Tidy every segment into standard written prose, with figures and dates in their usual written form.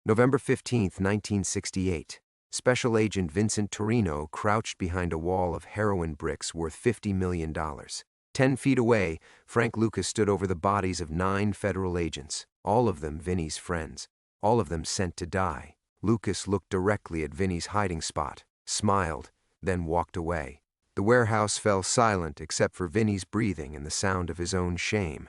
November 15, 1968. Special Agent Vincent Torino crouched behind a wall of heroin bricks worth $50 million. 10 feet away, Frank Lucas stood over the bodies of 9 federal agents, all of them Vinny's friends, all of them sent to die. Lucas looked directly at Vinny's hiding spot, smiled, then walked away. The warehouse fell silent except for Vinny's breathing and the sound of his own shame.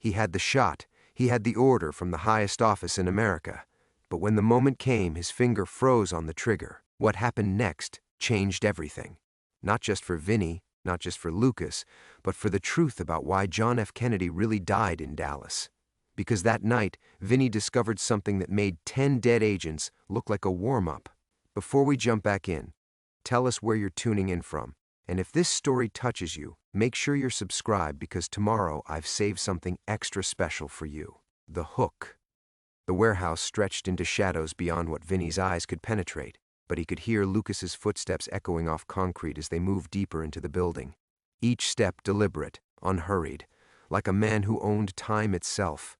He had the shot, he had the order from the highest office in America. But when the moment came, his finger froze on the trigger. What happened next changed everything. Not just for Vinny, not just for Lucas, but for the truth about why John F. Kennedy really died in Dallas. Because that night, Vinny discovered something that made 10 dead agents look like a warm-up. Before we jump back in, tell us where you're tuning in from. And if this story touches you, make sure you're subscribed because tomorrow I've saved something extra special for you. The hook. The warehouse stretched into shadows beyond what Vinny's eyes could penetrate, but he could hear Lucas's footsteps echoing off concrete as they moved deeper into the building. Each step deliberate, unhurried, like a man who owned time itself.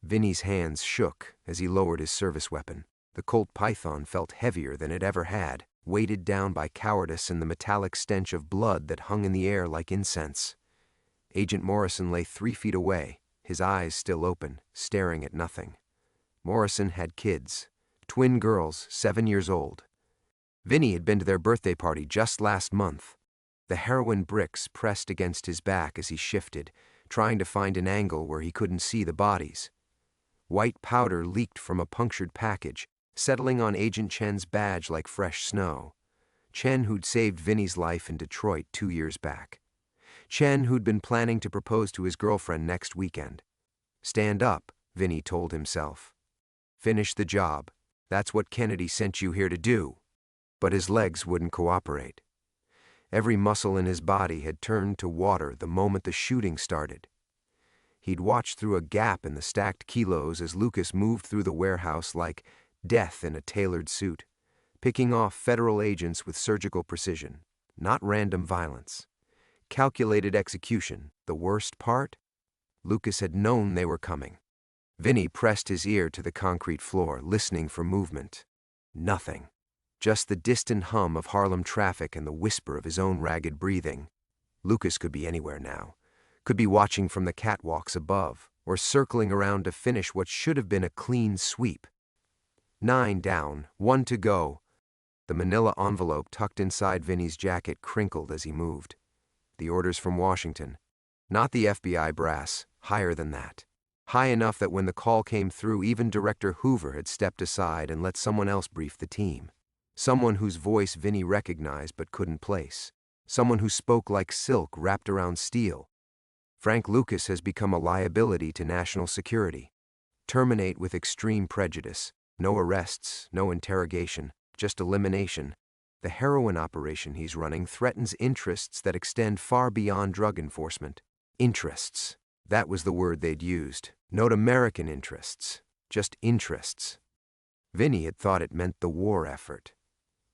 Vinny's hands shook as he lowered his service weapon. The Colt Python felt heavier than it ever had, weighted down by cowardice and the metallic stench of blood that hung in the air like incense. Agent Morrison lay 3 feet away, his eyes still open, staring at nothing. Morrison had kids, twin girls, 7 years old. Vinny had been to their birthday party just last month. The heroin bricks pressed against his back as he shifted, trying to find an angle where he couldn't see the bodies. White powder leaked from a punctured package, settling on Agent Chen's badge like fresh snow. Chen, who'd saved Vinny's life in Detroit 2 years back. Chen, who'd been planning to propose to his girlfriend next weekend. Stand up, Vinny told himself. Finish the job. That's what Kennedy sent you here to do. But his legs wouldn't cooperate. Every muscle in his body had turned to water the moment the shooting started. He'd watched through a gap in the stacked kilos as Lucas moved through the warehouse like death in a tailored suit, picking off federal agents with surgical precision, not random violence. Calculated execution, the worst part? Lucas had known they were coming. Vinny pressed his ear to the concrete floor, listening for movement. Nothing. Just the distant hum of Harlem traffic and the whisper of his own ragged breathing. Lucas could be anywhere now. Could be watching from the catwalks above, or circling around to finish what should have been a clean sweep. 9 down, 1 to go. The manila envelope tucked inside Vinny's jacket crinkled as he moved. The orders from Washington. Not the FBI brass, higher than that. High enough that when the call came through, even Director Hoover had stepped aside and let someone else brief the team. Someone whose voice Vinny recognized but couldn't place. Someone who spoke like silk wrapped around steel. Frank Lucas has become a liability to national security. Terminate with extreme prejudice. No arrests, no interrogation, just elimination. The heroin operation he's running threatens interests that extend far beyond drug enforcement. Interests. That was the word they'd used. Not American interests, just interests. Vinny had thought it meant the war effort.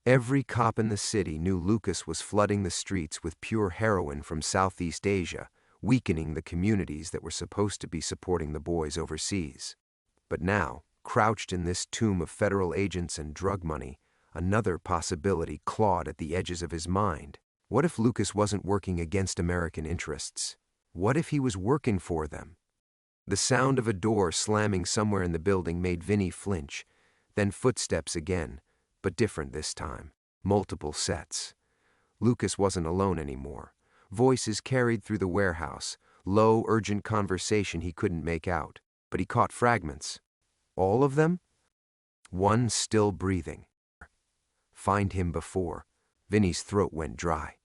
Every cop in the city knew Lucas was flooding the streets with pure heroin from Southeast Asia, weakening the communities that were supposed to be supporting the boys overseas. But now, crouched in this tomb of federal agents and drug money, another possibility clawed at the edges of his mind. What if Lucas wasn't working against American interests? What if he was working for them? The sound of a door slamming somewhere in the building made Vinny flinch, then footsteps again, but different this time. Multiple sets. Lucas wasn't alone anymore. Voices carried through the warehouse, low, urgent conversation he couldn't make out, but he caught fragments. All of them? One still breathing. Find him before. Vinny's throat went dry.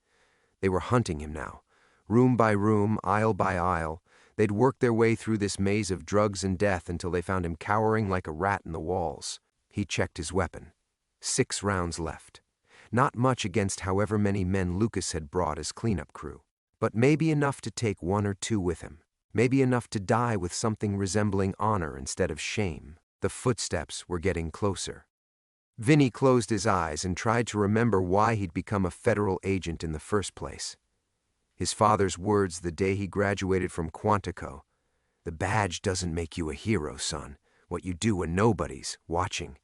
They were hunting him now. Room by room, aisle by aisle, they'd worked their way through this maze of drugs and death until they found him cowering like a rat in the walls. He checked his weapon. 6 rounds left. Not much against however many men Lucas had brought as cleanup crew, but maybe enough to take 1 or 2 with him. Maybe enough to die with something resembling honor instead of shame. The footsteps were getting closer. Vinny closed his eyes and tried to remember why he'd become a federal agent in the first place. His father's words the day he graduated from Quantico. "The badge doesn't make you a hero, son. What you do when nobody's watching.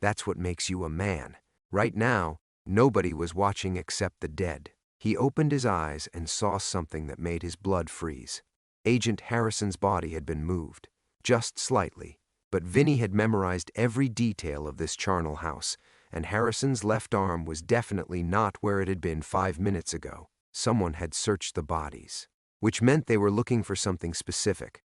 That's what makes you a man. Right now, nobody was watching except the dead. He opened his eyes and saw something that made his blood freeze. Agent Harrison's body had been moved, just slightly, but Vinny had memorized every detail of this charnel house, and Harrison's left arm was definitely not where it had been 5 minutes ago. Someone had searched the bodies, which meant they were looking for something specific,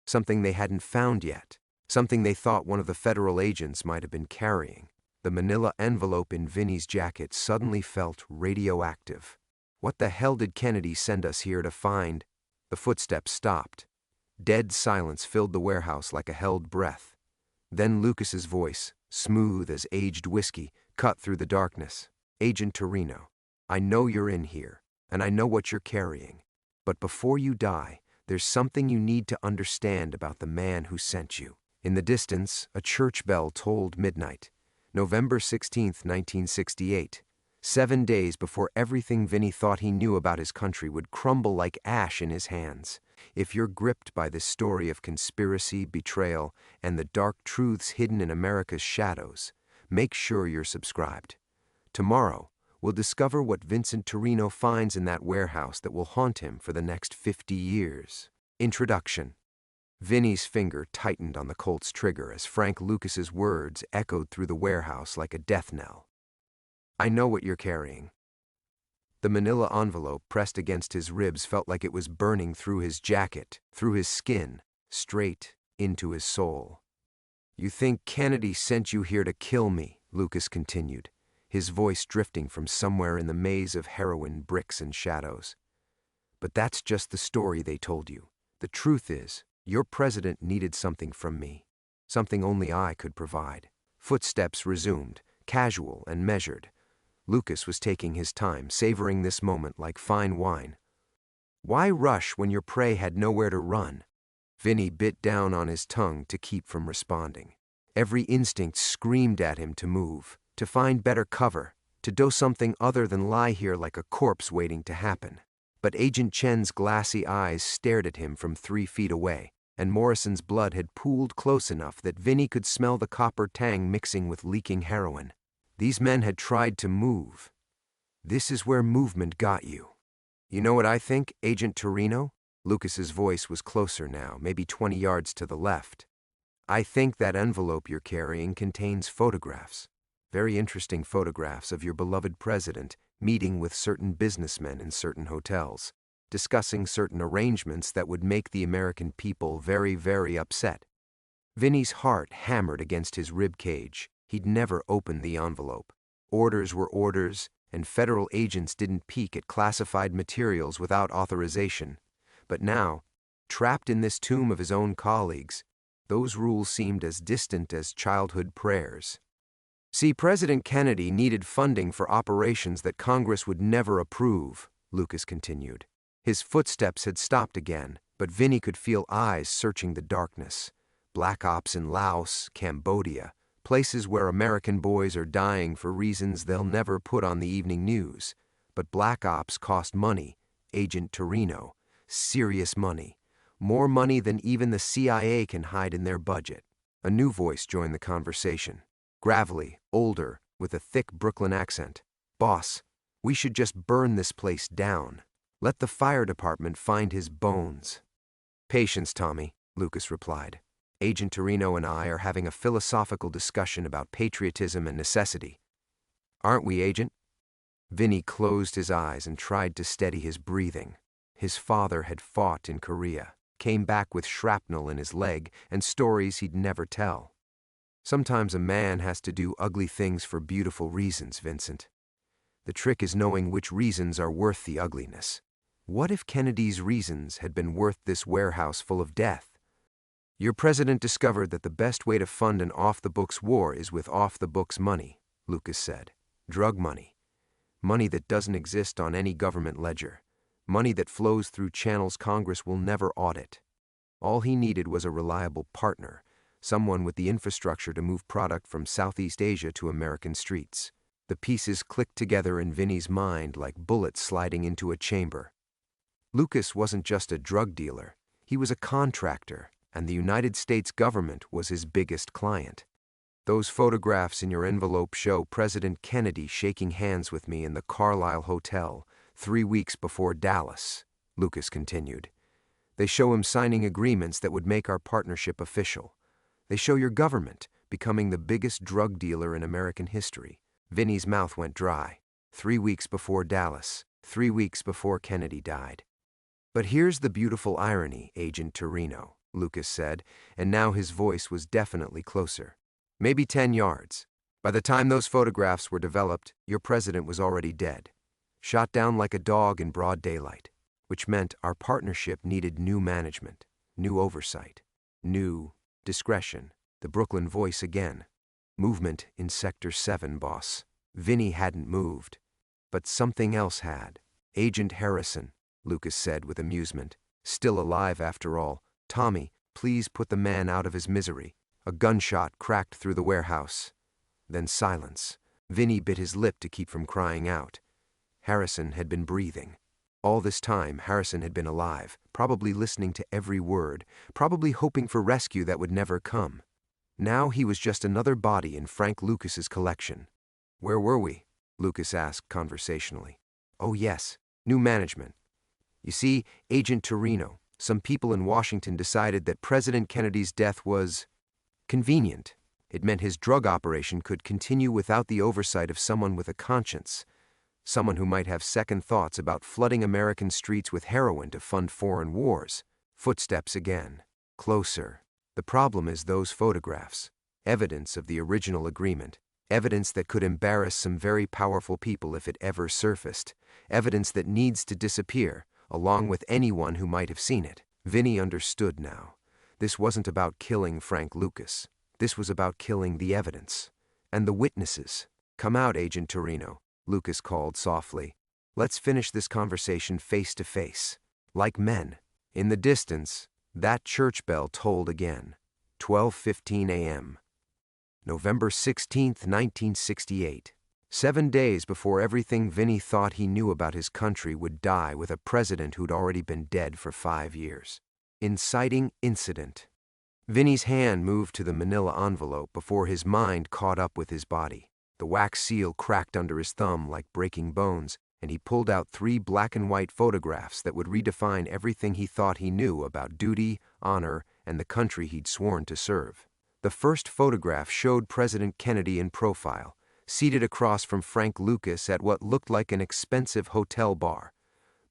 something they hadn't found yet, something they thought one of the federal agents might have been carrying. The manila envelope in Vinny's jacket suddenly felt radioactive. What the hell did Kennedy send us here to find? The footsteps stopped. Dead silence filled the warehouse like a held breath. Then Lucas's voice, smooth as aged whiskey, cut through the darkness. Agent Torino, I know you're in here, and I know what you're carrying. But before you die, there's something you need to understand about the man who sent you. In the distance, a church bell tolled midnight. November 16th, 1968. 7 days before everything Vinny thought he knew about his country would crumble like ash in his hands. If you're gripped by this story of conspiracy, betrayal, and the dark truths hidden in America's shadows, make sure you're subscribed. Tomorrow, we'll discover what Vincent Torino finds in that warehouse that will haunt him for the next 50 years. Introduction. Vinny's finger tightened on the Colt's trigger as Frank Lucas's words echoed through the warehouse like a death knell. I know what you're carrying. The manila envelope pressed against his ribs felt like it was burning through his jacket, through his skin, straight into his soul. You think Kennedy sent you here to kill me, Lucas continued, his voice drifting from somewhere in the maze of heroin, bricks, and shadows. But that's just the story they told you. The truth is, your president needed something from me, something only I could provide. Footsteps resumed, casual and measured. Lucas was taking his time, savoring this moment like fine wine. Why rush when your prey had nowhere to run? Vinny bit down on his tongue to keep from responding. Every instinct screamed at him to move, to find better cover, to do something other than lie here like a corpse waiting to happen. But Agent Chen's glassy eyes stared at him from 3 feet away, and Morrison's blood had pooled close enough that Vinny could smell the copper tang mixing with leaking heroin. These men had tried to move. This is where movement got you. You know what I think, Agent Torino? Lucas's voice was closer now, maybe 20 yards to the left. I think that envelope you're carrying contains photographs. Very interesting photographs of your beloved president meeting with certain businessmen in certain hotels, discussing certain arrangements that would make the American people very, very upset. Vinny's heart hammered against his rib cage. He'd never opened the envelope. Orders were orders, and federal agents didn't peek at classified materials without authorization. But now, trapped in this tomb of his own colleagues, those rules seemed as distant as childhood prayers. See, President Kennedy needed funding for operations that Congress would never approve, Lucas continued. His footsteps had stopped again, but Vinny could feel eyes searching the darkness. Black ops in Laos, Cambodia, places where American boys are dying for reasons they'll never put on the evening news. But black ops cost money, Agent Torino, serious money. More money than even the CIA can hide in their budget. A new voice joined the conversation. Gravelly, older, with a thick Brooklyn accent. Boss, we should just burn this place down. Let the fire department find his bones. Patience, Tommy, Lucas replied. Agent Torino and I are having a philosophical discussion about patriotism and necessity. Aren't we, Agent? Vinny closed his eyes and tried to steady his breathing. His father had fought in Korea, came back with shrapnel in his leg and stories he'd never tell. Sometimes a man has to do ugly things for beautiful reasons, Vincent. The trick is knowing which reasons are worth the ugliness. What if Kennedy's reasons had been worth this warehouse full of death? Your president discovered that the best way to fund an off-the-books war is with off-the-books money, Lucas said. Drug money. Money that doesn't exist on any government ledger. Money that flows through channels Congress will never audit. All he needed was a reliable partner, someone with the infrastructure to move product from Southeast Asia to American streets. The pieces clicked together in Vinny's mind like bullets sliding into a chamber. Lucas wasn't just a drug dealer. He was a contractor, and the United States government was his biggest client. Those photographs in your envelope show President Kennedy shaking hands with me in the Carlisle Hotel 3 weeks before Dallas, Lucas continued. They show him signing agreements that would make our partnership official. They show your government becoming the biggest drug dealer in American history. Vinny's mouth went dry. 3 weeks before Dallas, 3 weeks before Kennedy died. But here's the beautiful irony, Agent Torino, Lucas said, and now his voice was definitely closer. Maybe 10 yards. By the time those photographs were developed, your president was already dead. Shot down like a dog in broad daylight, which meant our partnership needed new management, new oversight, new discretion. The Brooklyn voice again. Movement in Sector 7, boss. Vinny hadn't moved, but something else had. Agent Harrison, Lucas said with amusement. Still alive after all. Tommy, please put the man out of his misery. A gunshot cracked through the warehouse. Then silence. Vinny bit his lip to keep from crying out. Harrison had been breathing. All this time, Harrison had been alive, probably listening to every word, probably hoping for rescue that would never come. Now he was just another body in Frank Lucas's collection. Where were we? Lucas asked conversationally. Oh yes, new management. You see, Agent Torino, some people in Washington decided that President Kennedy's death was convenient. It meant his drug operation could continue without the oversight of someone with a conscience, someone who might have second thoughts about flooding American streets with heroin to fund foreign wars. Footsteps again. Closer. The problem is those photographs. Evidence of the original agreement. Evidence that could embarrass some very powerful people if it ever surfaced. Evidence that needs to disappear, along with anyone who might have seen it. Vinny understood now. This wasn't about killing Frank Lucas. This was about killing the evidence. And the witnesses. Come out, Agent Torino, Lucas called softly. Let's finish this conversation face to face. Like men. In the distance, that church bell tolled again. 12:15 a.m. November 16th, 1968. 7 days before everything Vinny thought he knew about his country would die with a president who'd already been dead for 5 years. Inciting incident. Vinny's hand moved to the manila envelope before his mind caught up with his body. The wax seal cracked under his thumb like breaking bones, and he pulled out 3 black and white photographs that would redefine everything he thought he knew about duty, honor, and the country he'd sworn to serve. The first photograph showed President Kennedy in profile, seated across from Frank Lucas at what looked like an expensive hotel bar.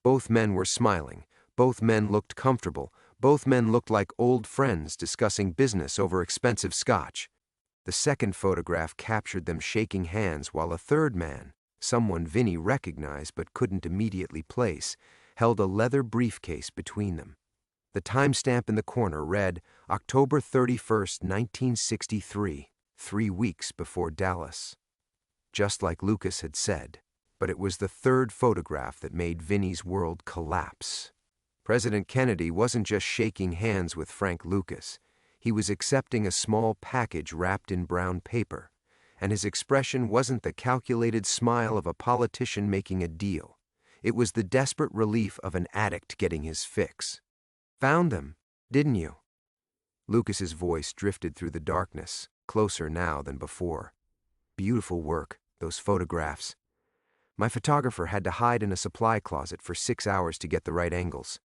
Both men were smiling. Both men looked comfortable. Both men looked like old friends discussing business over expensive scotch. The second photograph captured them shaking hands while a third man, someone Vinny recognized but couldn't immediately place, held a leather briefcase between them. The timestamp in the corner read October 31st, 1963, 3 weeks before Dallas. Just like Lucas had said, but it was the third photograph that made Vinny's world collapse. President Kennedy wasn't just shaking hands with Frank Lucas. He was accepting a small package wrapped in brown paper, and his expression wasn't the calculated smile of a politician making a deal. It was the desperate relief of an addict getting his fix. Found them, didn't you? Lucas's voice drifted through the darkness, closer now than before. Beautiful work, those photographs. My photographer had to hide in a supply closet for 6 hours to get the right angles.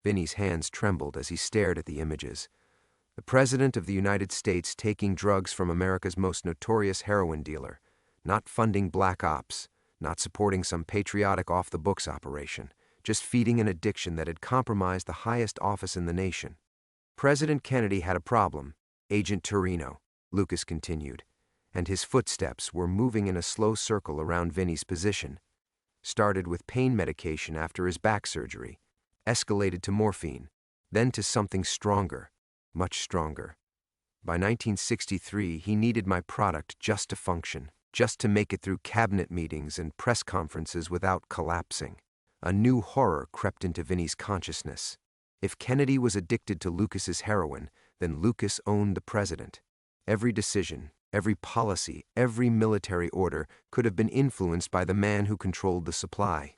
Vinny's hands trembled as he stared at the images. The President of the United States taking drugs from America's most notorious heroin dealer, not funding black ops, not supporting some patriotic off-the-books operation, just feeding an addiction that had compromised the highest office in the nation. President Kennedy had a problem, Agent Torino, Lucas continued, and his footsteps were moving in a slow circle around Vinny's position. Started with pain medication after his back surgery, escalated to morphine, then to something stronger, much stronger. By 1963, he needed my product just to function, just to make it through cabinet meetings and press conferences without collapsing. A new horror crept into Vinny's consciousness. If Kennedy was addicted to Lucas's heroin, then Lucas owned the president. Every decision, every policy, every military order could have been influenced by the man who controlled the supply.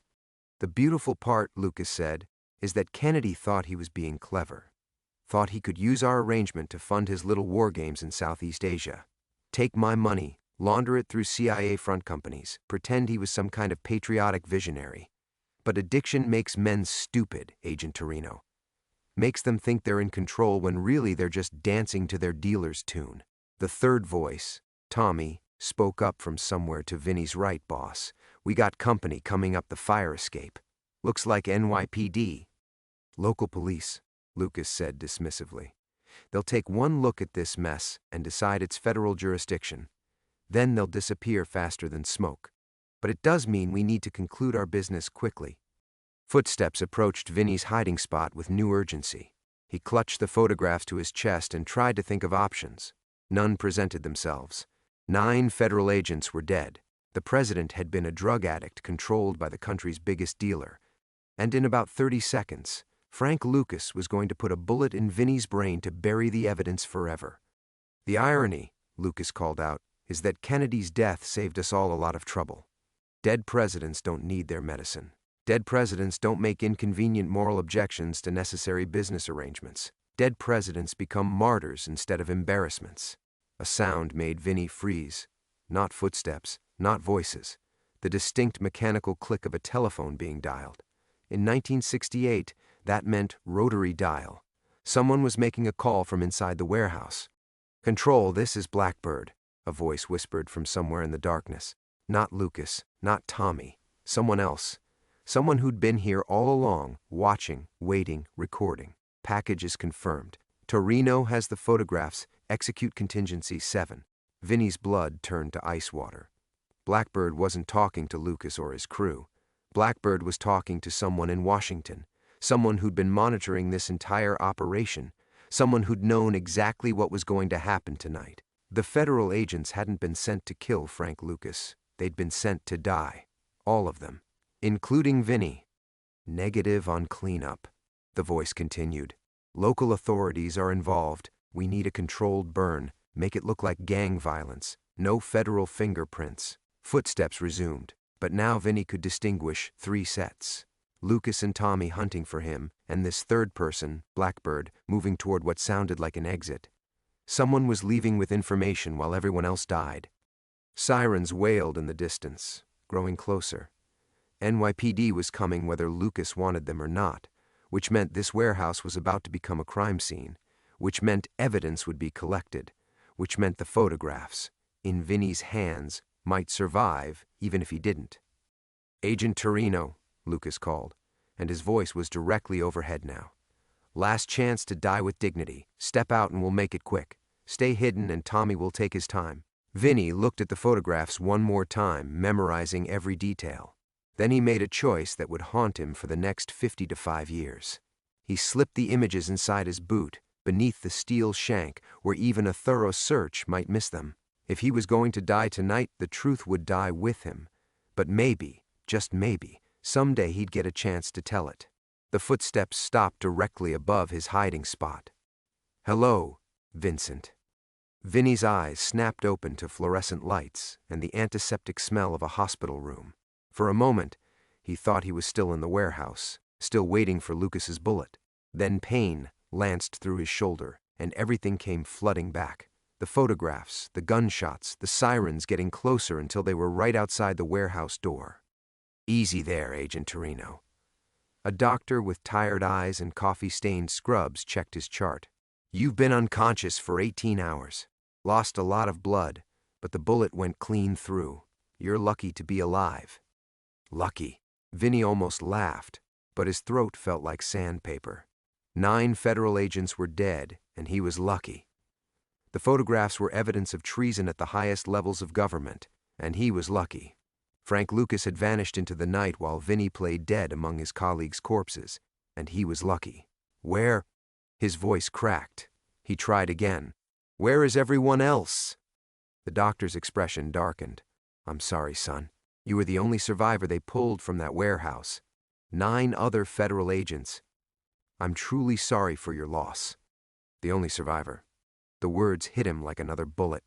The beautiful part, Lucas said, is that Kennedy thought he was being clever. Thought he could use our arrangement to fund his little war games in Southeast Asia. Take my money, launder it through CIA front companies, pretend he was some kind of patriotic visionary. But addiction makes men stupid, Agent Torino. Makes them think they're in control when really they're just dancing to their dealer's tune. The third voice, Tommy, spoke up from somewhere to Vinny's right, boss. We got company coming up the fire escape. Looks like NYPD. Local police, Lucas said dismissively. They'll take one look at this mess and decide it's federal jurisdiction. Then they'll disappear faster than smoke. But it does mean we need to conclude our business quickly. Footsteps approached Vinny's hiding spot with new urgency. He clutched the photographs to his chest and tried to think of options. None presented themselves. 9 federal agents were dead. The president had been a drug addict controlled by the country's biggest dealer. And in about 30 seconds, Frank Lucas was going to put a bullet in Vinny's brain to bury the evidence forever. The irony, Lucas called out, is that Kennedy's death saved us all a lot of trouble. Dead presidents don't need their medicine. Dead presidents don't make inconvenient moral objections to necessary business arrangements. Dead presidents become martyrs instead of embarrassments. A sound made Vinny freeze. Not footsteps, not voices. The distinct mechanical click of a telephone being dialed. In 1968, that meant rotary dial. Someone was making a call from inside the warehouse. "Control, this is Blackbird," a voice whispered from somewhere in the darkness. Not Lucas, not Tommy. Someone else. Someone who'd been here all along, watching, waiting, recording. Package is confirmed. Torino has the photographs. Execute contingency 7. Vinny's blood turned to ice water. Blackbird wasn't talking to Lucas or his crew. Blackbird was talking to someone in Washington. Someone who'd been monitoring this entire operation. Someone who'd known exactly what was going to happen tonight. The federal agents hadn't been sent to kill Frank Lucas. They'd been sent to die. All of them. Including Vinny. Negative on cleanup. The voice continued. Local authorities are involved. We need a controlled burn. Make it look like gang violence. No federal fingerprints. Footsteps resumed. But now Vinny could distinguish 3 sets. Lucas and Tommy hunting for him, and this third person, Blackbird, moving toward what sounded like an exit. Someone was leaving with information while everyone else died. Sirens wailed in the distance, growing closer. NYPD was coming whether Lucas wanted them or not, which meant this warehouse was about to become a crime scene, which meant evidence would be collected, which meant the photographs, in Vinny's hands, might survive even if he didn't. "Agent Torino," Lucas called, and his voice was directly overhead now. "Last chance to die with dignity. Step out and we'll make it quick. Stay hidden and Tommy will take his time." Vinny looked at the photographs one more time, memorizing every detail. Then he made a choice that would haunt him for the next 50 to 5 years. He slipped the images inside his boot, beneath the steel shank, where even a thorough search might miss them. If he was going to die tonight, the truth would die with him. But maybe, just maybe, someday he'd get a chance to tell it. The footsteps stopped directly above his hiding spot. "Hello, Vincent." Vinny's eyes snapped open to fluorescent lights and the antiseptic smell of a hospital room. For a moment, he thought he was still in the warehouse, still waiting for Lucas's bullet. Then pain lanced through his shoulder, and everything came flooding back. The photographs, the gunshots, the sirens getting closer until they were right outside the warehouse door. "Easy there, Agent Torino." A doctor with tired eyes and coffee-stained scrubs checked his chart. "You've been unconscious for 18 hours. Lost a lot of blood, but the bullet went clean through. You're lucky to be alive." Lucky. Vinny almost laughed, but his throat felt like sandpaper. 9 federal agents were dead, and he was lucky. The photographs were evidence of treason at the highest levels of government, and he was lucky. Frank Lucas had vanished into the night while Vinny played dead among his colleagues' corpses, and he was lucky. "Where?" His voice cracked. He tried again. "Where is everyone else?" The doctor's expression darkened. "I'm sorry, son. You were the only survivor they pulled from that warehouse. 9 other federal agents. I'm truly sorry for your loss." The only survivor. The words hit him like another bullet.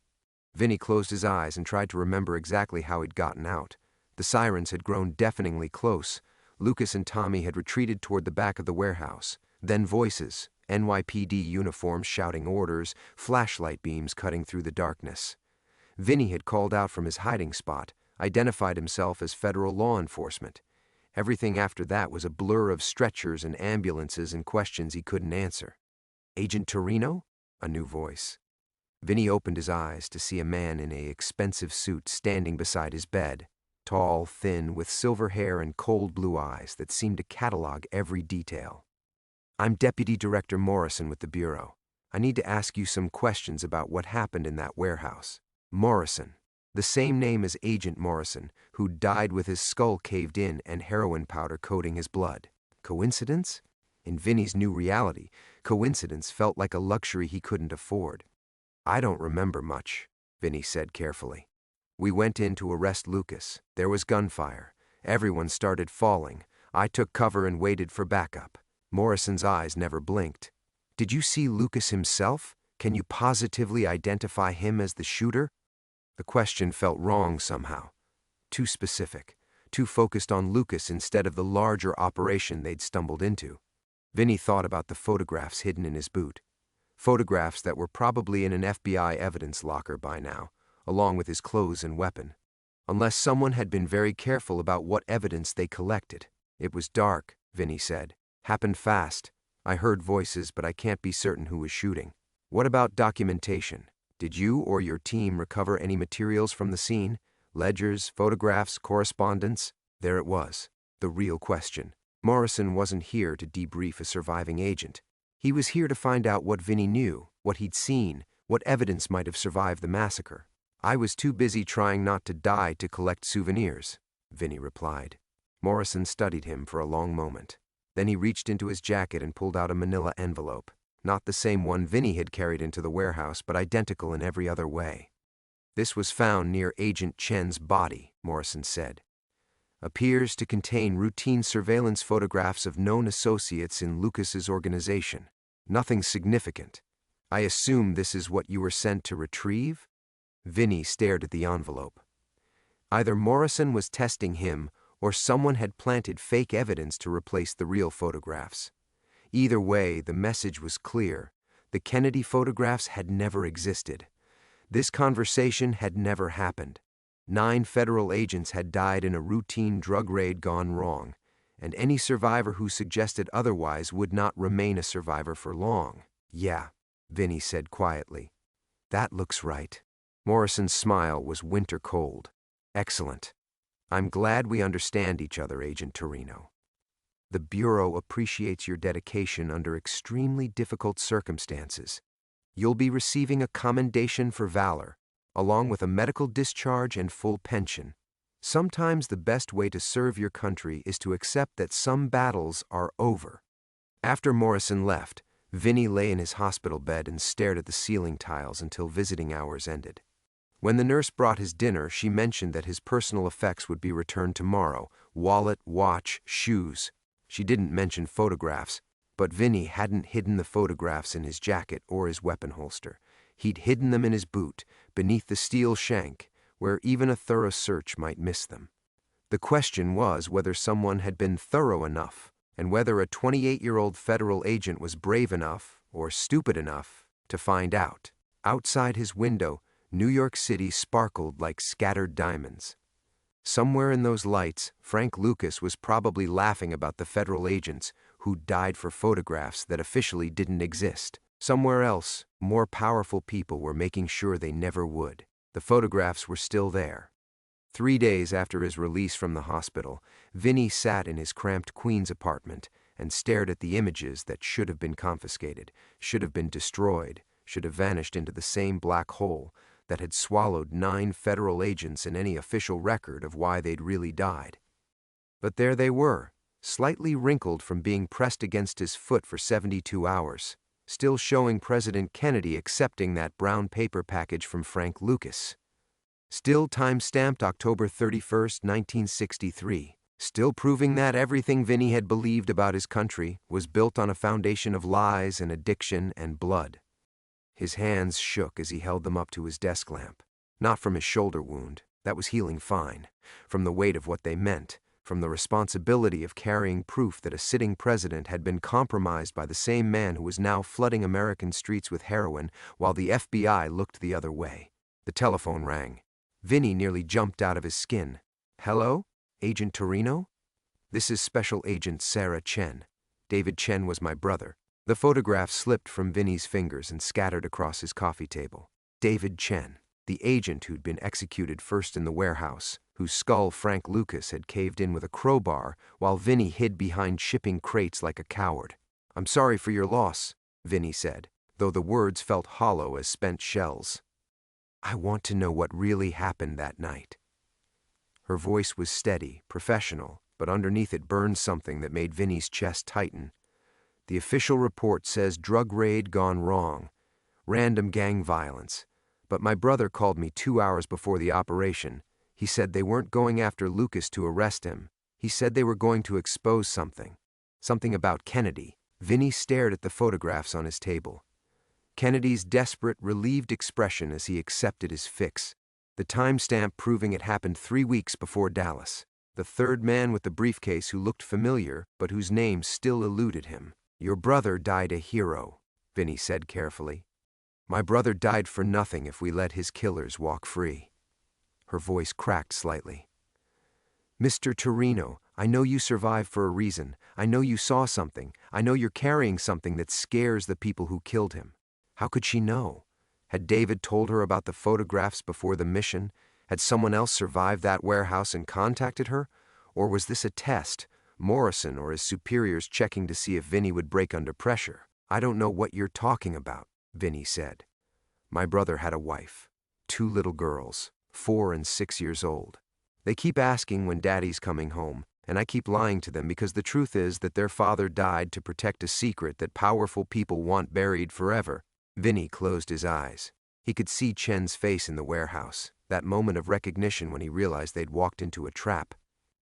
Vinny closed his eyes and tried to remember exactly how he'd gotten out. The sirens had grown deafeningly close. Lucas and Tommy had retreated toward the back of the warehouse. Then voices, NYPD uniforms shouting orders, flashlight beams cutting through the darkness. Vinny had called out from his hiding spot, identified himself as federal law enforcement. Everything after that was a blur of stretchers and ambulances and questions he couldn't answer. Agent Torino? A new voice. Vinny opened his eyes to see a man in an expensive suit standing beside his bed, tall, thin, with silver hair and cold blue eyes that seemed to catalog every detail. "I'm Deputy Director Morrison with the Bureau. I need to ask you some questions about what happened in that warehouse." Morrison, the same name as Agent Morrison, who died with his skull caved in and heroin powder coating his blood. Coincidence? In Vinny's new reality, coincidence felt like a luxury he couldn't afford. "I don't remember much," Vinny said carefully. "We went in to arrest Lucas. There was gunfire. Everyone started falling. I took cover and waited for backup." Morrison's eyes never blinked. "Did you see Lucas himself? Can you positively identify him as the shooter?" The question felt wrong somehow. Too specific. Too focused on Lucas instead of the larger operation they'd stumbled into. Vinny thought about the photographs hidden in his boot. Photographs that were probably in an FBI evidence locker by now, along with his clothes and weapon. Unless someone had been very careful about what evidence they collected. "It was dark," Vinny said. "Happened fast. I heard voices, but I can't be certain who was shooting." "What about documentation? Did you or your team recover any materials from the scene? Ledgers, photographs, correspondence?" There it was, the real question. Morrison wasn't here to debrief a surviving agent. He was here to find out what Vinny knew, what he'd seen, what evidence might have survived the massacre. "I was too busy trying not to die to collect souvenirs," Vinny replied. Morrison studied him for a long moment. Then he reached into his jacket and pulled out a manila envelope. Not the same one Vinny had carried into the warehouse, but identical in every other way. "This was found near Agent Chen's body," Morrison said. "Appears to contain routine surveillance photographs of known associates in Lucas's organization. Nothing significant. I assume this is what you were sent to retrieve?" Vinny stared at the envelope. Either Morrison was testing him, or someone had planted fake evidence to replace the real photographs. Either way, the message was clear. The Kennedy photographs had never existed. This conversation had never happened. 9 federal agents had died in a routine drug raid gone wrong, and any survivor who suggested otherwise would not remain a survivor for long. "Yeah," Vinny said quietly. "That looks right." Morrison's smile was winter cold. "Excellent. I'm glad we understand each other, Agent Torino. The Bureau appreciates your dedication under extremely difficult circumstances. You'll be receiving a commendation for valor, along with a medical discharge and full pension. Sometimes the best way to serve your country is to accept that some battles are over." After Morrison left, Vinny lay in his hospital bed and stared at the ceiling tiles until visiting hours ended. When the nurse brought his dinner, she mentioned that his personal effects would be returned tomorrow: wallet, watch, shoes. She didn't mention photographs, but Vinny hadn't hidden the photographs in his jacket or his weapon holster. He'd hidden them in his boot, beneath the steel shank, where even a thorough search might miss them. The question was whether someone had been thorough enough, and whether a 28-year-old federal agent was brave enough, or stupid enough, to find out. Outside his window, New York City sparkled like scattered diamonds. Somewhere in those lights, Frank Lucas was probably laughing about the federal agents who died for photographs that officially didn't exist. Somewhere else, more powerful people were making sure they never would. The photographs were still there. 3 days after his release from the hospital, Vinny sat in his cramped Queens apartment and stared at the images that should have been confiscated, should have been destroyed, should have vanished into the same black hole that had swallowed 9 federal agents and any official record of why they'd really died. But there they were, slightly wrinkled from being pressed against his foot for 72 hours, still showing President Kennedy accepting that brown paper package from Frank Lucas. Still time-stamped October 31st, 1963. Still proving that everything Vinny had believed about his country was built on a foundation of lies and addiction and blood. His hands shook as he held them up to his desk lamp. Not from his shoulder wound, that was healing fine. From the weight of what they meant, from the responsibility of carrying proof that a sitting president had been compromised by the same man who was now flooding American streets with heroin while the FBI looked the other way. The telephone rang. Vinny nearly jumped out of his skin. "Hello? Agent Torino? This is Special Agent Sarah Chen. David Chen was my brother." The photograph slipped from Vinny's fingers and scattered across his coffee table. David Chen, the agent who'd been executed first in the warehouse, whose skull Frank Lucas had caved in with a crowbar while Vinny hid behind shipping crates like a coward. "I'm sorry for your loss," Vinny said, though the words felt hollow as spent shells. "I want to know what really happened that night." Her voice was steady, professional, but underneath it burned something that made Vinny's chest tighten. "The official report says drug raid gone wrong, random gang violence. But my brother called me 2 hours before the operation. He said they weren't going after Lucas to arrest him. He said they were going to expose something. Something about Kennedy." Vinny stared at the photographs on his table. Kennedy's desperate, relieved expression as he accepted his fix. The timestamp proving it happened 3 weeks before Dallas. The third man with the briefcase who looked familiar, but whose name still eluded him. "Your brother died a hero," Vinny said carefully. "My brother died for nothing if we let his killers walk free." Her voice cracked slightly. "Mr. Torino, I know you survived for a reason. I know you saw something. I know you're carrying something that scares the people who killed him." How could she know? Had David told her about the photographs before the mission? Had someone else survived that warehouse and contacted her? Or was this a test, Morrison or his superiors checking to see if Vinny would break under pressure? "I don't know what you're talking about," Vinny said. "My brother had a wife, 2 little girls, 4 and 6 years old. They keep asking when Daddy's coming home, and I keep lying to them because the truth is that their father died to protect a secret that powerful people want buried forever." Vinny closed his eyes. He could see Chen's face in the warehouse, that moment of recognition when he realized they'd walked into a trap.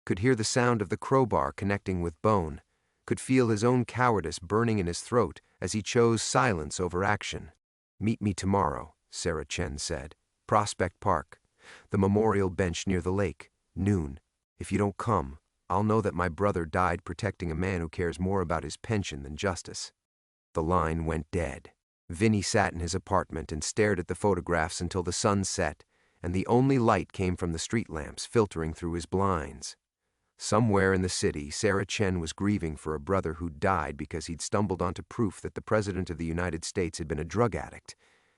Could hear the sound of the crowbar connecting with bone. Could feel his own cowardice burning in his throat as he chose silence over action. "Meet me tomorrow," Sarah Chen said. "Prospect Park. The memorial bench near the lake. Noon. If you don't come, I'll know that my brother died protecting a man who cares more about his pension than justice." The line went dead. Vinny sat in his apartment and stared at the photographs until the sun set, and the only light came from the street lamps filtering through his blinds. Somewhere in the city, Sarah Chen was grieving for a brother who'd died because he'd stumbled onto proof that the President of the United States had been a drug addict.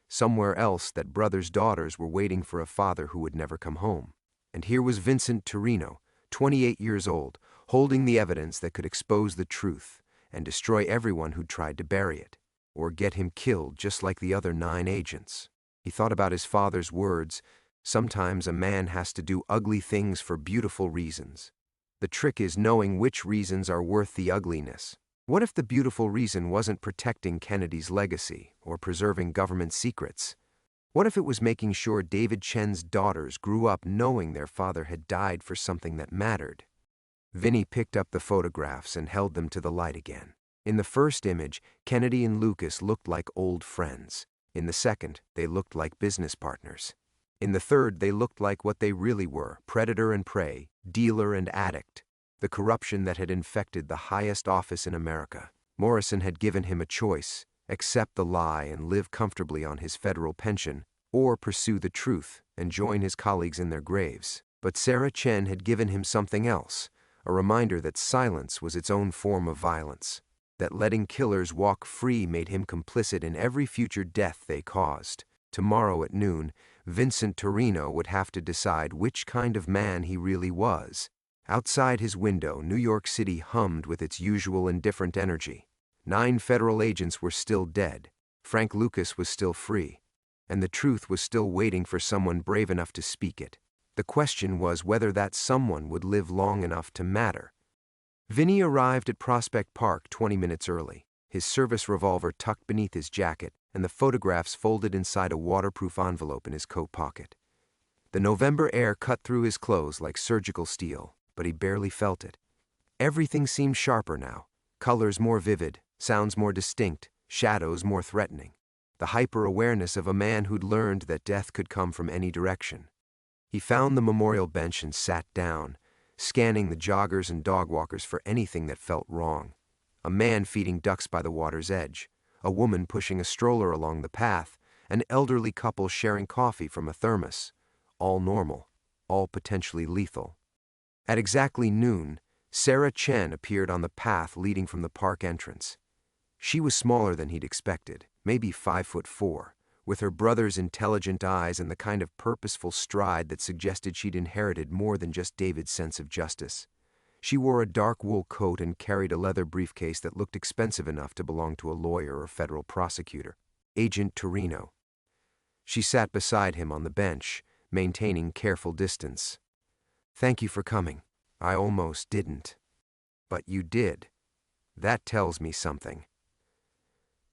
Somewhere else, that brother's daughters were waiting for a father who would never come home. And here was Vincent Torino, 28 years old, holding the evidence that could expose the truth and destroy everyone who'd tried to bury it, or get him killed just like the other 9 agents. He thought about his father's words, "Sometimes a man has to do ugly things for beautiful reasons. The trick is knowing which reasons are worth the ugliness." What if the beautiful reason wasn't protecting Kennedy's legacy or preserving government secrets? What if it was making sure David Chen's daughters grew up knowing their father had died for something that mattered? Vinny picked up the photographs and held them to the light again. In the first image, Kennedy and Lucas looked like old friends. In the second, they looked like business partners. In the third, they looked like what they really were, predator and prey, dealer and addict. The corruption that had infected the highest office in America. Morrison had given him a choice: accept the lie and live comfortably on his federal pension, or pursue the truth and join his colleagues in their graves. But Sarah Chen had given him something else, a reminder that silence was its own form of violence. That letting killers walk free made him complicit in every future death they caused. Tomorrow at noon, Vincent Torino would have to decide which kind of man he really was. Outside his window, New York City hummed with its usual indifferent energy. 9 federal agents were still dead. Frank Lucas was still free. And the truth was still waiting for someone brave enough to speak it. The question was whether that someone would live long enough to matter. Vinny arrived at Prospect Park 20 minutes early, his service revolver tucked beneath his jacket and the photographs folded inside a waterproof envelope in his coat pocket. The November air cut through his clothes like surgical steel, but he barely felt it. Everything seemed sharper now, colors more vivid, sounds more distinct, shadows more threatening. The hyper-awareness of a man who'd learned that death could come from any direction. He found the memorial bench and sat down, scanning the joggers and dog walkers for anything that felt wrong. A man feeding ducks by the water's edge, a woman pushing a stroller along the path, an elderly couple sharing coffee from a thermos. All normal, all potentially lethal. At exactly noon, Sarah Chen appeared on the path leading from the park entrance. She was smaller than he'd expected, maybe 5'4", with her brother's intelligent eyes and the kind of purposeful stride that suggested she'd inherited more than just David's sense of justice. She wore a dark wool coat and carried a leather briefcase that looked expensive enough to belong to a lawyer or federal prosecutor, Agent Torino. She sat beside him on the bench, maintaining careful distance. "Thank you for coming. I almost didn't. But you did. That tells me something."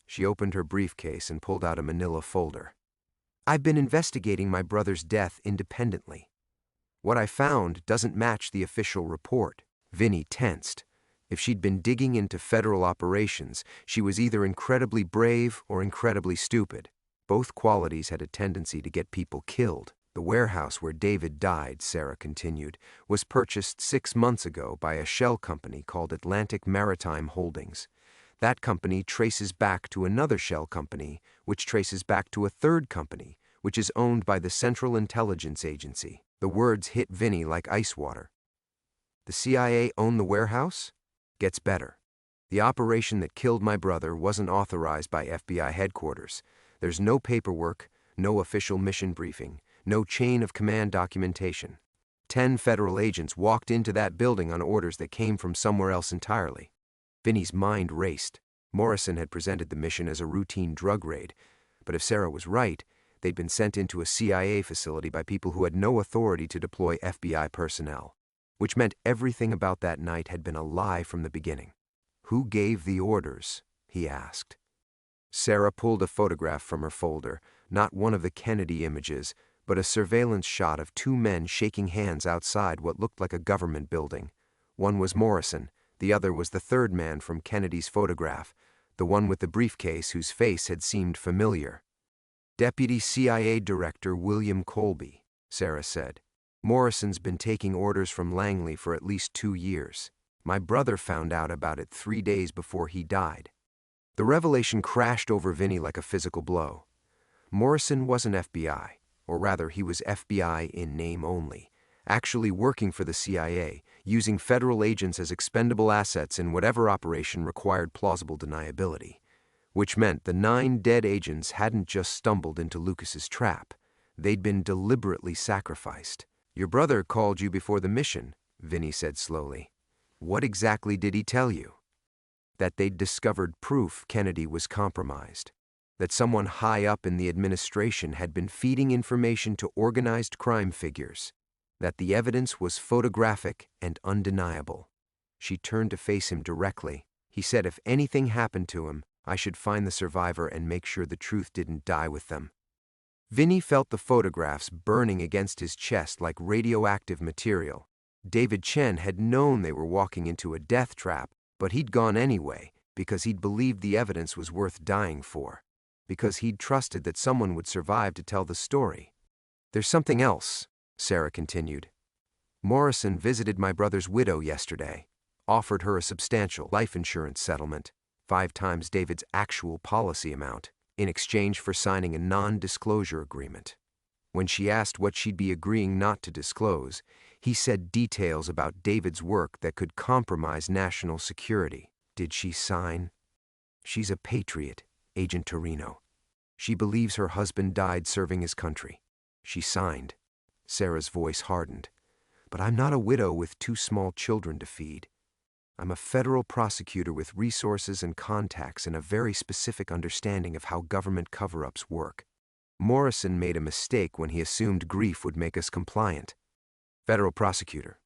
She opened her briefcase and pulled out a manila folder. "I've been investigating my brother's death independently. What I found doesn't match the official report." Vinny tensed. If she'd been digging into federal operations, she was either incredibly brave or incredibly stupid. Both qualities had a tendency to get people killed. "The warehouse where David died," Sarah continued, "was purchased 6 months ago by a shell company called Atlantic Maritime Holdings. That company traces back to another shell company, which traces back to a third company, which is owned by the Central Intelligence Agency." The words hit Vinny like ice water. "The CIA owned the warehouse? Gets better. The operation that killed my brother wasn't authorized by FBI headquarters. There's no paperwork, no official mission briefing, no chain of command documentation. 10 federal agents walked into that building on orders that came from somewhere else entirely." Vinny's mind raced. Morrison had presented the mission as a routine drug raid, but if Sarah was right, they'd been sent into a CIA facility by people who had no authority to deploy FBI personnel, which meant everything about that night had been a lie from the beginning. "Who gave the orders?" he asked. Sarah pulled a photograph from her folder, not one of the Kennedy images, but a surveillance shot of 2 men shaking hands outside what looked like a government building. One was Morrison, the other was the third man from Kennedy's photograph, the one with the briefcase whose face had seemed familiar. "Deputy CIA Director William Colby," Sarah said. "Morrison's been taking orders from Langley for at least 2 years. My brother found out about it 3 days before he died." The revelation crashed over Vinny like a physical blow. Morrison wasn't FBI, or rather he was FBI in name only, actually working for the CIA, using federal agents as expendable assets in whatever operation required plausible deniability. Which meant the 9 dead agents hadn't just stumbled into Lucas's trap. They'd been deliberately sacrificed. "Your brother called you before the mission," Vinny said slowly. "What exactly did he tell you?" "That they'd discovered proof Kennedy was compromised. That someone high up in the administration had been feeding information to organized crime figures. That the evidence was photographic and undeniable." She turned to face him directly. "He said if anything happened to him, I should find the survivor and make sure the truth didn't die with them." Vinny felt the photographs burning against his chest like radioactive material. David Chen had known they were walking into a death trap, but he'd gone anyway because he'd believed the evidence was worth dying for, because he'd trusted that someone would survive to tell the story. "There's something else," Sarah continued. "Morrison visited my brother's widow yesterday, offered her a substantial life insurance settlement, 5 times David's actual policy amount, in exchange for signing a non-disclosure agreement. When she asked what she'd be agreeing not to disclose, he said details about David's work that could compromise national security. Did she sign?" "She's a patriot, Agent Torino. She believes her husband died serving his country. She signed." Sarah's voice hardened. "But I'm not a widow with 2 small children to feed. I'm a federal prosecutor with resources and contacts and a very specific understanding of how government cover-ups work. Morrison made a mistake when he assumed grief would make us compliant." Federal prosecutor.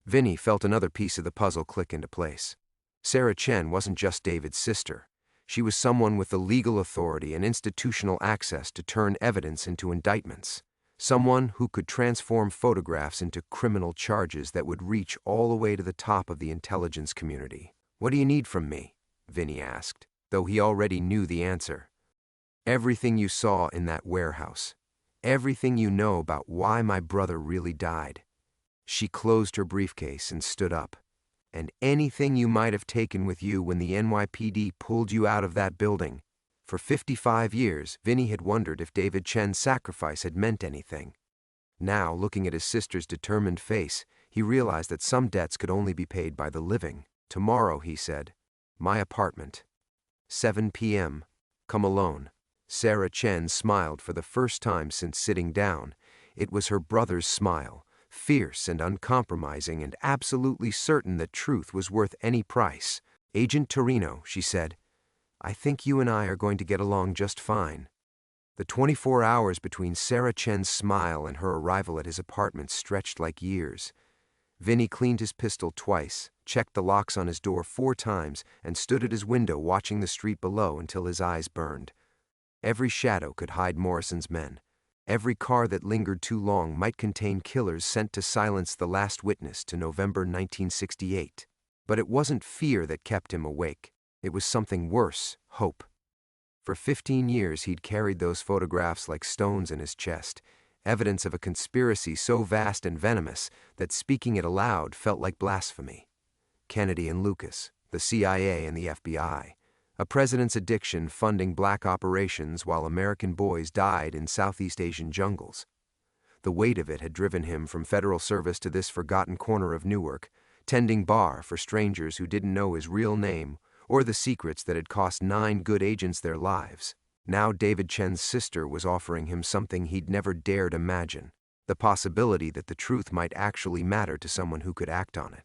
Vinny felt another piece of the puzzle click into place. Sarah Chen wasn't just David's sister. She was someone with the legal authority and institutional access to turn evidence into indictments. Someone who could transform photographs into criminal charges that would reach all the way to the top of the intelligence community. "What do you need from me?" Vinny asked, though he already knew the answer. "Everything you saw in that warehouse. Everything you know about why my brother really died." She closed her briefcase and stood up. "And anything you might have taken with you when the NYPD pulled you out of that building." For 55 years, Vinny had wondered if David Chen's sacrifice had meant anything. Now, looking at his sister's determined face, he realized that some debts could only be paid by the living. "Tomorrow," he said. "My apartment. 7 p.m. Come alone." Sarah Chen smiled for the first time since sitting down. It was her brother's smile, fierce and uncompromising and absolutely certain that truth was worth any price. "Agent Torino," she said, "I think you and I are going to get along just fine." The 24 hours between Sarah Chen's smile and her arrival at his apartment stretched like years. Vinny cleaned his pistol twice, checked the locks on his door 4 times, and stood at his window watching the street below until his eyes burned. Every shadow could hide Morrison's men. Every car that lingered too long might contain killers sent to silence the last witness to November 1968. But it wasn't fear that kept him awake. It was something worse, hope. For 15 years he'd carried those photographs like stones in his chest, evidence of a conspiracy so vast and venomous that speaking it aloud felt like blasphemy. Kennedy and Lucas, the CIA and the FBI, a president's addiction funding black operations while American boys died in Southeast Asian jungles. The weight of it had driven him from federal service to this forgotten corner of Newark, tending bar for strangers who didn't know his real name or the secrets that had cost 9 good agents their lives. Now David Chen's sister was offering him something he'd never dared imagine, the possibility that the truth might actually matter to someone who could act on it.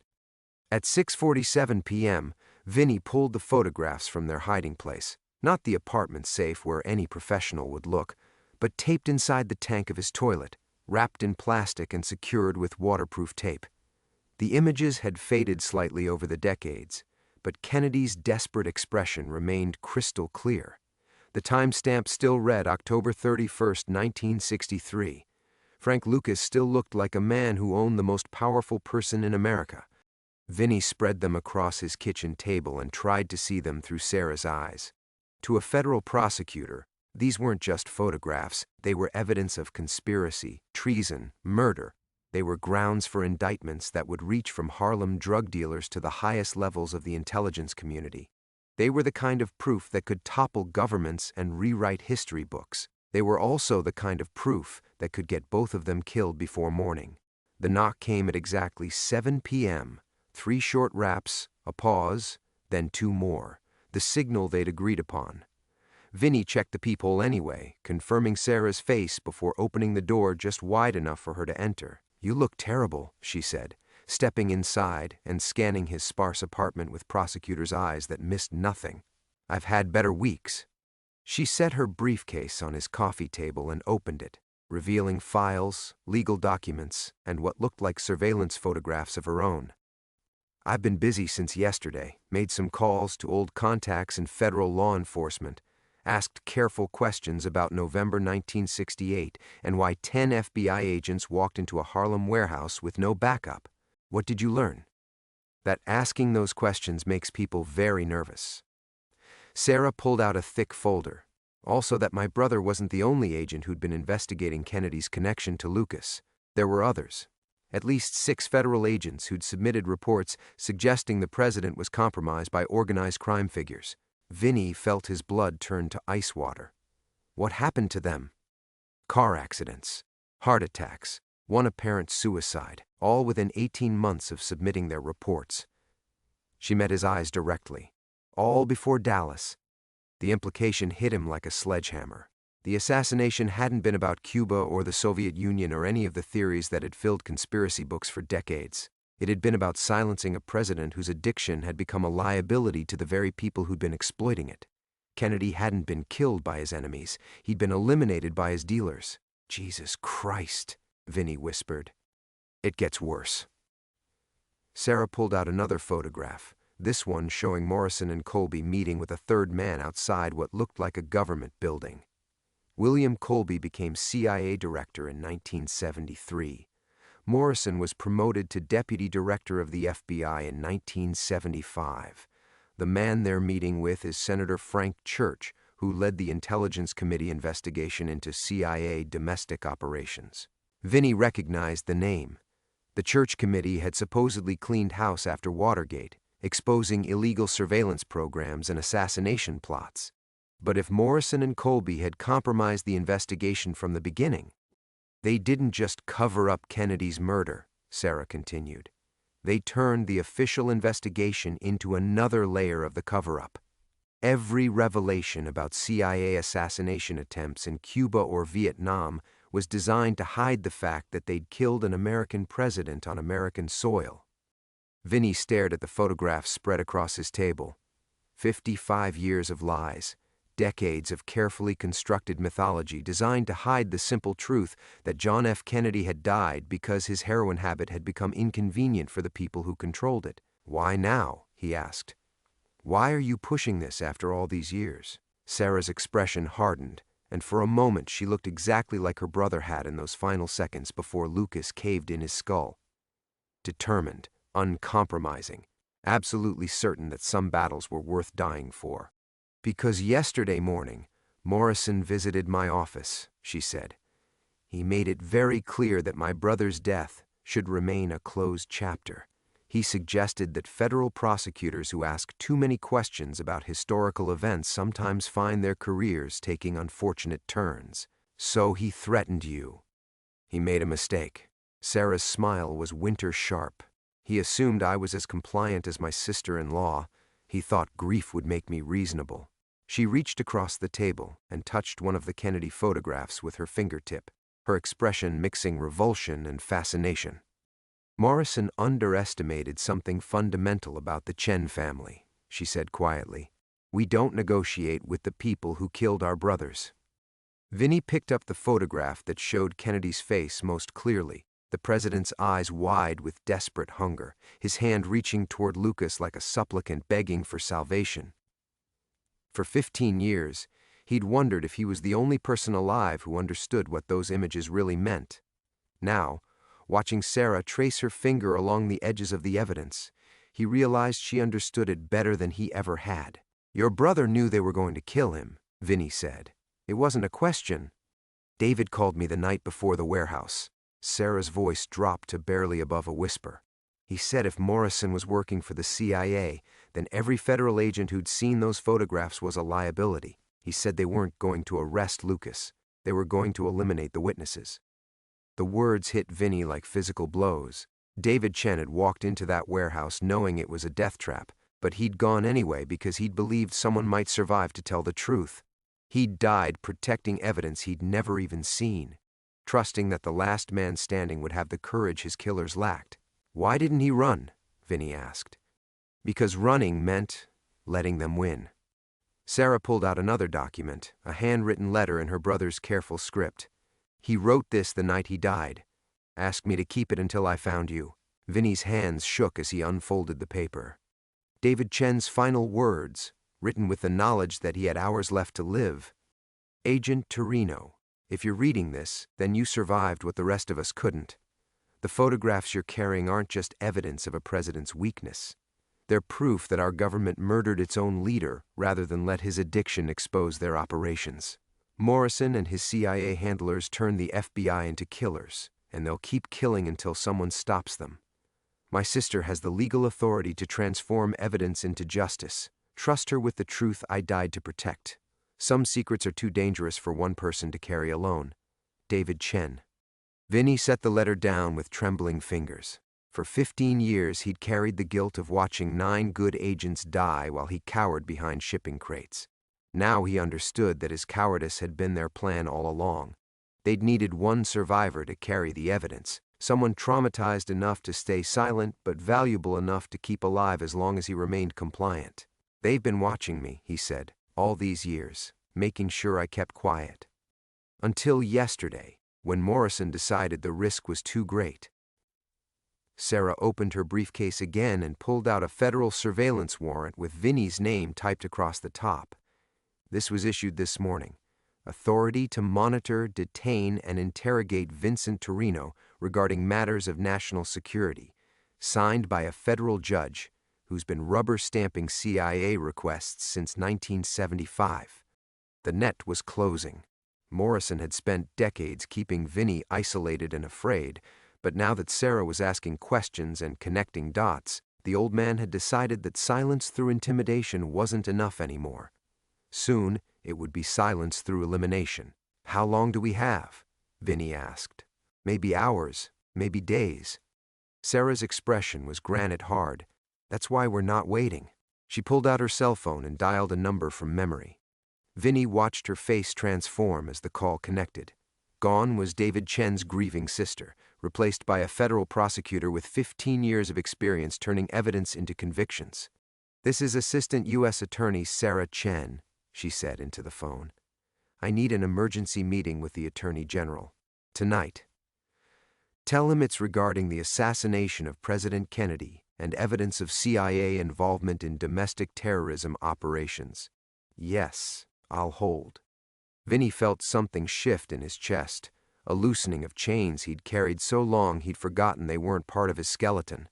At 6:47 p.m., Vinny pulled the photographs from their hiding place, not the apartment safe where any professional would look, but taped inside the tank of his toilet, wrapped in plastic and secured with waterproof tape. The images had faded slightly over the decades, but Kennedy's desperate expression remained crystal clear. The timestamp still read October 31st, 1963. Frank Lucas still looked like a man who owned the most powerful person in America. Vinny spread them across his kitchen table and tried to see them through Sarah's eyes. To a federal prosecutor, these weren't just photographs, they were evidence of conspiracy, treason, murder. They were grounds for indictments that would reach from Harlem drug dealers to the highest levels of the intelligence community. They were the kind of proof that could topple governments and rewrite history books. They were also the kind of proof that could get both of them killed before morning. The knock came at exactly 7 p.m. 3 short raps, a pause, then 2 more, the signal they'd agreed upon. Vinny checked the peephole anyway, confirming Sarah's face before opening the door just wide enough for her to enter. "You look terrible," she said, stepping inside and scanning his sparse apartment with prosecutor's eyes that missed nothing. "I've had better weeks." She set her briefcase on his coffee table and opened it, revealing files, legal documents, and what looked like surveillance photographs of her own. "I've been busy since yesterday, made some calls to old contacts in federal law enforcement, asked careful questions about November 1968 and why 10 FBI agents walked into a Harlem warehouse with no backup. What did you learn?" That asking those questions makes people very nervous. Sarah pulled out a thick folder. Also that my brother wasn't the only agent who'd been investigating Kennedy's connection to Lucas. There were others. At least 6 federal agents who'd submitted reports suggesting the president was compromised by organized crime figures. Vinny felt his blood turn to ice water. What happened to them? Car accidents, heart attacks, one apparent suicide, all within 18 months of submitting their reports. She met his eyes directly. All before Dallas. The implication hit him like a sledgehammer. The assassination hadn't been about Cuba or the Soviet Union or any of the theories that had filled conspiracy books for decades. It had been about silencing a president whose addiction had become a liability to the very people who'd been exploiting it. Kennedy hadn't been killed by his enemies. He'd been eliminated by his dealers. "Jesus Christ," Vinny whispered. "It gets worse." Sarah pulled out another photograph, this one showing Morrison and Colby meeting with a third man outside what looked like a government building. William Colby became CIA director in 1973. Morrison was promoted to deputy director of the FBI in 1975. The man they're meeting with is Senator Frank Church, who led the Intelligence Committee investigation into CIA domestic operations. Vinny recognized the name. The church committee had supposedly cleaned house after Watergate, exposing illegal surveillance programs and assassination plots. But if Morrison and Colby had compromised the investigation from the beginning, they didn't just cover up Kennedy's murder, Sarah continued. They turned the official investigation into another layer of the cover-up. Every revelation about CIA assassination attempts in Cuba or Vietnam was designed to hide the fact that they'd killed an American president on American soil. Vinny stared at the photographs spread across his table. 55 years of lies, decades of carefully constructed mythology designed to hide the simple truth that John F. Kennedy had died because his heroin habit had become inconvenient for the people who controlled it. "Why now?" he asked. "Why are you pushing this after all these years?" Sarah's expression hardened, and for a moment she looked exactly like her brother had in those final seconds before Lucas caved in his skull. Determined, uncompromising, absolutely certain that some battles were worth dying for. "Because yesterday morning, Morrison visited my office," she said. "He made it very clear that my brother's death should remain a closed chapter. He suggested that federal prosecutors who ask too many questions about historical events sometimes find their careers taking unfortunate turns. So he threatened you." "He made a mistake." Sarah's smile was winter sharp. "He assumed I was as compliant as my sister-in-law. He thought grief would make me reasonable." She reached across the table and touched one of the Kennedy photographs with her fingertip, her expression mixing revulsion and fascination. "Morrison underestimated something fundamental about the Chen family," she said quietly. "We don't negotiate with the people who killed our brothers." Vinny picked up the photograph that showed Kennedy's face most clearly, the president's eyes wide with desperate hunger, his hand reaching toward Lucas like a supplicant begging for salvation. For 15 years, he'd wondered if he was the only person alive who understood what those images really meant. Now, watching Sarah trace her finger along the edges of the evidence, he realized she understood it better than he ever had. "Your brother knew they were going to kill him," Vinny said. "It wasn't a question." "David called me the night before the warehouse." Sarah's voice dropped to barely above a whisper. "He said if Morrison was working for the CIA, then every federal agent who'd seen those photographs was a liability. He said they weren't going to arrest Lucas. They were going to eliminate the witnesses." The words hit Vinny like physical blows. David Chen had walked into that warehouse knowing it was a death trap, but he'd gone anyway because he'd believed someone might survive to tell the truth. He'd died protecting evidence he'd never even seen, trusting that the last man standing would have the courage his killers lacked. "Why didn't he run?" Vinny asked. "Because running meant letting them win." Sarah pulled out another document, a handwritten letter in her brother's careful script. "He wrote this the night he died. Asked me to keep it until I found you." Vinny's hands shook as he unfolded the paper. David Chen's final words, written with the knowledge that he had hours left to live. "Agent Torino, if you're reading this, then you survived what the rest of us couldn't. The photographs you're carrying aren't just evidence of a president's weakness. They're proof that our government murdered its own leader rather than let his addiction expose their operations. Morrison and his CIA handlers turned the FBI into killers, and they'll keep killing until someone stops them. My sister has the legal authority to transform evidence into justice. Trust her with the truth I died to protect. Some secrets are too dangerous for one person to carry alone. David Chen." Vinny set the letter down with trembling fingers. For 15 years he'd carried the guilt of watching 9 good agents die while he cowered behind shipping crates. Now he understood that his cowardice had been their plan all along. They'd needed one survivor to carry the evidence, someone traumatized enough to stay silent but valuable enough to keep alive as long as he remained compliant. "They've been watching me," he said, "all these years, making sure I kept quiet. Until yesterday, when Morrison decided the risk was too great." Sarah opened her briefcase again and pulled out a federal surveillance warrant with Vinny's name typed across the top. This was issued this morning. Authority to monitor, detain, and interrogate Vincent Torino regarding matters of national security, signed by a federal judge who's been rubber-stamping CIA requests since 1975. The net was closing. Morrison had spent decades keeping Vinny isolated and afraid, But now that Sarah was asking questions and connecting dots, the old man had decided that silence through intimidation wasn't enough anymore. Soon, it would be silence through elimination. "How long do we have?" Vinny asked. "Maybe hours, maybe days." Sarah's expression was granite hard. "That's why we're not waiting." She pulled out her cell phone and dialed a number from memory. Vinny watched her face transform as the call connected. Gone was David Chen's grieving sister, replaced by a federal prosecutor with 15 years of experience turning evidence into convictions. "This is Assistant U.S. Attorney Sarah Chen," she said into the phone. "I need an emergency meeting with the Attorney General. Tonight. Tell him it's regarding the assassination of President Kennedy and evidence of CIA involvement in domestic terrorism operations." "Yes, I'll hold." Vinny felt something shift in his chest, a loosening of chains he'd carried so long he'd forgotten they weren't part of his skeleton.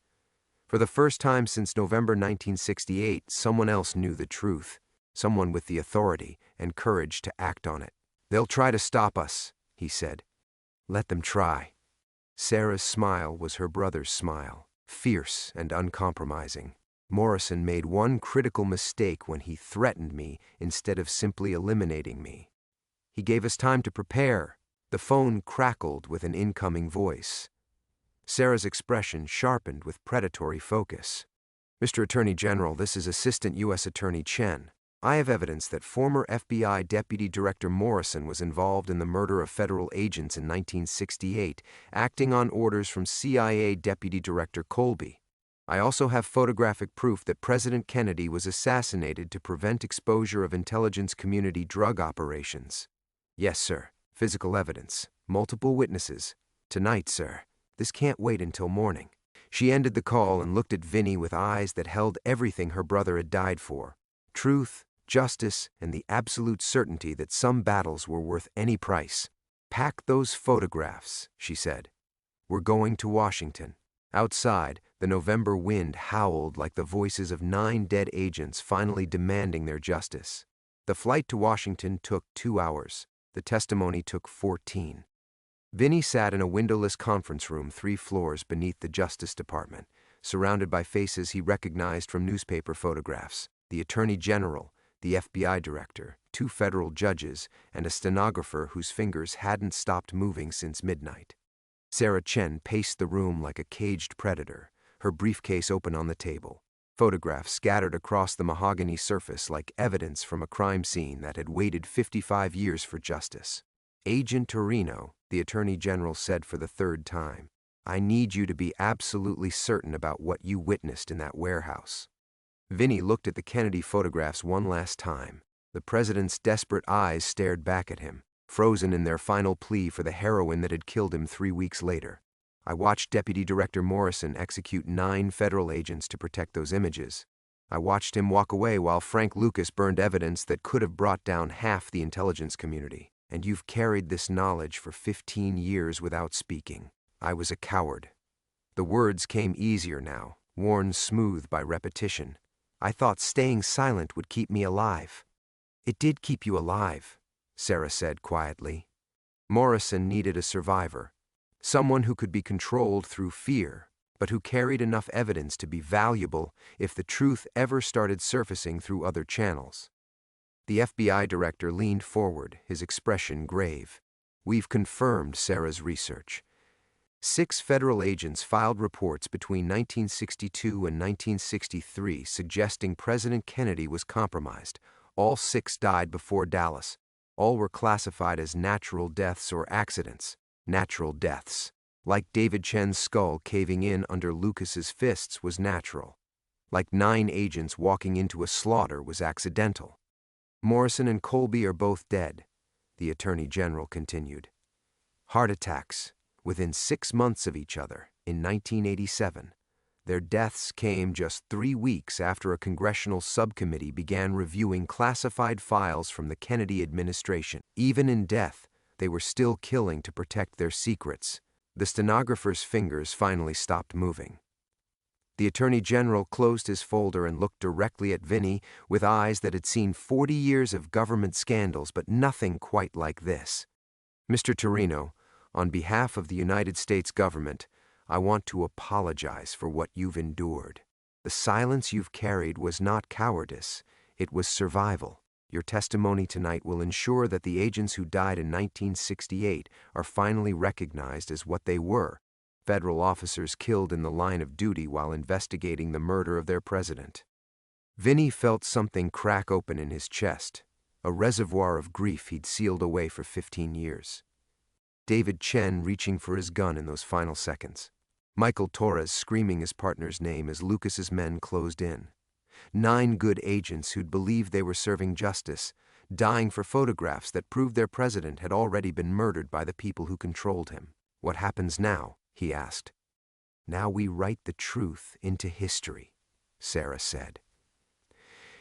For the first time since November 1968, someone else knew the truth, someone with the authority and courage to act on it. "They'll try to stop us," he said. "Let them try." Sarah's smile was her brother's smile, fierce and uncompromising. "Morrison made one critical mistake when he threatened me instead of simply eliminating me. He gave us time to prepare." The phone crackled with an incoming voice. Sarah's expression sharpened with predatory focus. "Mr. Attorney General, this is Assistant U.S. Attorney Chen. I have evidence that former FBI Deputy Director Morrison was involved in the murder of federal agents in 1968, acting on orders from CIA Deputy Director Colby. I also have photographic proof that President Kennedy was assassinated to prevent exposure of intelligence community drug operations." "Yes, sir. Physical evidence. Multiple witnesses. Tonight, sir. This can't wait until morning." She ended the call and looked at Vinny with eyes that held everything her brother had died for: truth, justice, and the absolute certainty that some battles were worth any price. "Pack those photographs," she said. "We're going to Washington." Outside, the November wind howled like the voices of 9 dead agents finally demanding their justice. The flight to Washington took 2 hours. The testimony took 14. Vinny sat in a windowless conference room 3 floors beneath the Justice Department, surrounded by faces he recognized from newspaper photographs: the Attorney General, the FBI Director, 2 federal judges, and a stenographer whose fingers hadn't stopped moving since midnight. Sarah Chen paced the room like a caged predator, her briefcase open on the table, photographs scattered across the mahogany surface like evidence from a crime scene that had waited 55 years for justice. "Agent Torino," the Attorney General said for the 3rd time, "I need you to be absolutely certain about what you witnessed in that warehouse." Vinny looked at the Kennedy photographs one last time. The president's desperate eyes stared back at him, frozen in their final plea for the heroine that had killed him 3 weeks later. "I watched Deputy Director Morrison execute 9 federal agents to protect those images. I watched him walk away while Frank Lucas burned evidence that could have brought down half the intelligence community. And you've carried this knowledge for 15 years without speaking. I was a coward." The words came easier now, worn smooth by repetition. "I thought staying silent would keep me alive." "It did keep you alive," Sarah said quietly. "Morrison needed a survivor. Someone who could be controlled through fear, but who carried enough evidence to be valuable if the truth ever started surfacing through other channels." The FBI director leaned forward, his expression grave. "We've confirmed Sarah's research. 6 federal agents filed reports between 1962 and 1963 suggesting President Kennedy was compromised. All 6 died before Dallas. All were classified as natural deaths or accidents. Natural deaths. Like David Chen's skull caving in under Lucas's fists was natural. Like 9 agents walking into a slaughter was accidental. Morrison and Colby are both dead," the Attorney General continued. "Heart attacks, within 6 months of each other, in 1987. Their deaths came just 3 weeks after a congressional subcommittee began reviewing classified files from the Kennedy administration. Even in death, they were still killing to protect their secrets." The stenographer's fingers finally stopped moving. The Attorney General closed his folder and looked directly at Vinny with eyes that had seen 40 years of government scandals, but nothing quite like this. "Mr. Torino, on behalf of the United States government, I want to apologize for what you've endured. The silence you've carried was not cowardice, it was survival. Your testimony tonight will ensure that the agents who died in 1968 are finally recognized as what they were: federal officers killed in the line of duty while investigating the murder of their president. Vinny felt something crack open in his chest, a reservoir of grief he'd sealed away for 15 years. David Chen reaching for his gun in those final seconds. Michael Torres screaming his partner's name as Lucas's men closed in. 9 good agents who'd believed they were serving justice, dying for photographs that proved their president had already been murdered by the people who controlled him. What happens now? He asked. Now we write the truth into history, Sarah said.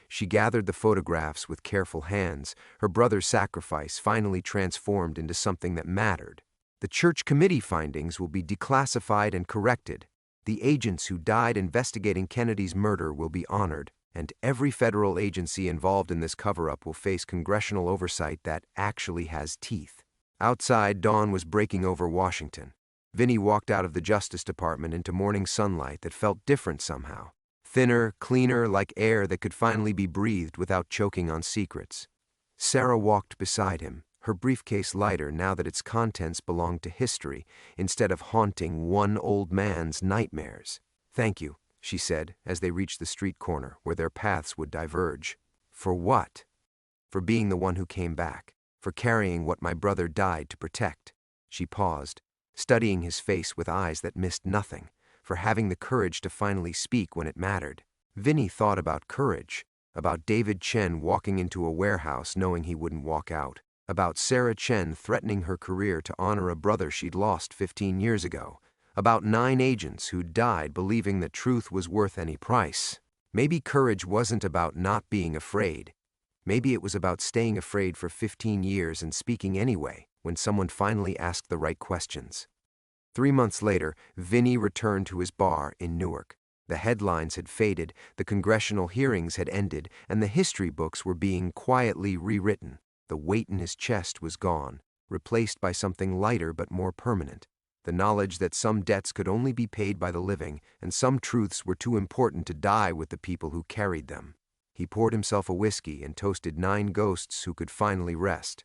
She gathered the photographs with careful hands, her brother's sacrifice finally transformed into something that mattered. The church committee findings will be declassified and corrected. The agents who died investigating Kennedy's murder will be honored, and every federal agency involved in this cover-up will face congressional oversight that actually has teeth. Outside, dawn was breaking over Washington. Vinny walked out of the Justice Department into morning sunlight that felt different somehow. Thinner, cleaner, like air that could finally be breathed without choking on secrets. Sarah walked beside him, her briefcase lighter now that its contents belonged to history instead of haunting one old man's nightmares. Thank you, she said as they reached the street corner where their paths would diverge. For what? For being the one who came back, for carrying what my brother died to protect. She paused, studying his face with eyes that missed nothing, for having the courage to finally speak when it mattered. Vinny thought about courage, about David Chen walking into a warehouse knowing he wouldn't walk out, about Sarah Chen threatening her career to honor a brother she'd lost 15 years ago, about 9 agents who'd died believing that truth was worth any price. Maybe courage wasn't about not being afraid. Maybe it was about staying afraid for 15 years and speaking anyway when someone finally asked the right questions. 3 months later, Vinny returned to his bar in Newark. The headlines had faded, the congressional hearings had ended, and the history books were being quietly rewritten. The weight in his chest was gone, replaced by something lighter but more permanent. The knowledge that some debts could only be paid by the living, and some truths were too important to die with the people who carried them. He poured himself a whiskey and toasted 9 ghosts who could finally rest.